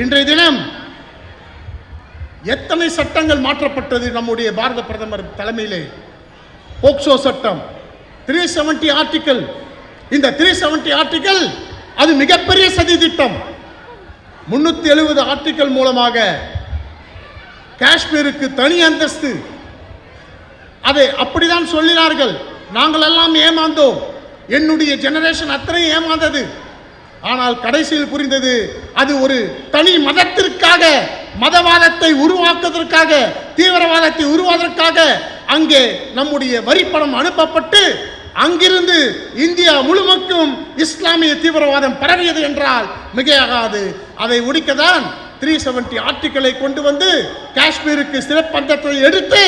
இன்றைய தினம் எத்தனை சட்டங்கள் மாற்றப்பட்டது நம்முடைய பாரத பிரதமர் தலைமையிலே. போக்சோ சட்டம் 370 ஆர்டிகல். இந்த 370 ஆர்டிகல் அது மிகப்பெரிய சதி திட்டம். 370 ஆர்டிகல் மூலமாக காஷ்மீருக்கு தனி அந்தஸ்து. அதை அப்படிதான் சொல்லினார்கள். நாங்கள் எல்லாம் ஏமாந்தோம். என்னுடைய ஜெனரேஷன் அத்தனை ஏமாந்தது. ஆனால் கடைசியில் புரிந்தது அது ஒரு தனி மதத்திற்காக, மதவாதத்தை உருவாக்குவதற்காக, தீவிரவாதத்தை உருவாக்குவதற்காக அங்கே நம்முடைய வரிப்பணம் அனுப்பப்பட்டு அங்கிருந்து இந்தியா முழுமைக்கும் இஸ்லாமிய தீவிரவாதம் பரவியது என்றால் மிகையாகாது. அதை ஒழிக்கத்தான் 370 ஆர்டிகளை கொண்டு வந்து காஷ்மீருக்கு சிறப்பந்தத்தை எடுத்து,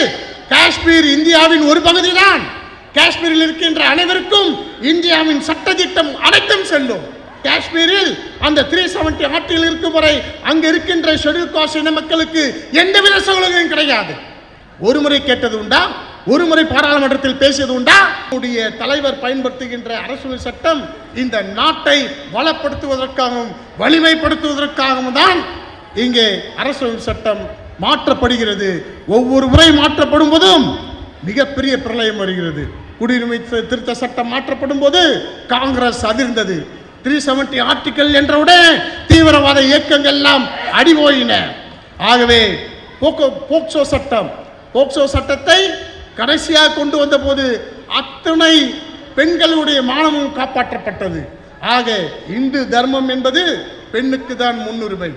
காஷ்மீர் இந்தியாவின் ஒரு பகுதி தான். காஷ்மீரில் இருக்கின்ற அனைவருக்கும் இந்தியாவின் சட்ட திட்டம் அனைத்தும் செல்லும். காஷ்மீரில் அந்த 370 ஆர்டிகள் இருக்கும் வரை அங்க இருக்கின்ற ஷெட்யூல் காஸ்ட் இன மக்களுக்கு எந்தவித சலுகையும் கிடையாது. ஒரு முறை கேட்டது உண்டா? ஒரு முறை பாராளுமன்றத்தில் பேசியது உண்டா? தலைவர் பயன்படுத்துகின்ற அரசியல் சட்டம் இந்த நாட்டை வளப்படுத்துவதற்காகவும் வலிமைப்படுத்துவதற்காகவும் தான் இங்கே அரசியல் சட்டம் மாற்றப்படுகிறது. ஒவ்வொரு முறை மாற்றப்படும் போதும் மிகப்பெரிய பிரளயம் வருகிறது. குடியுரிமை திருத்த சட்டம் மாற்றப்படும் போது காங்கிரஸ் அதிர்ந்தது. 370 ஆர்டிகல் என்றவுடன் தீவிரவாத இயக்கங்கள் எல்லாம் அடிபோயின. ஆகவே போக்சோ சட்டத்தை கடைசியாக கொண்டு வந்த போது அத்தனை பெண்களுடைய மானமும் காப்பாற்றப்பட்டது. ஆக இந்து தர்மம் என்பது பெண்ணுக்கு தான் முன்னுரிமை.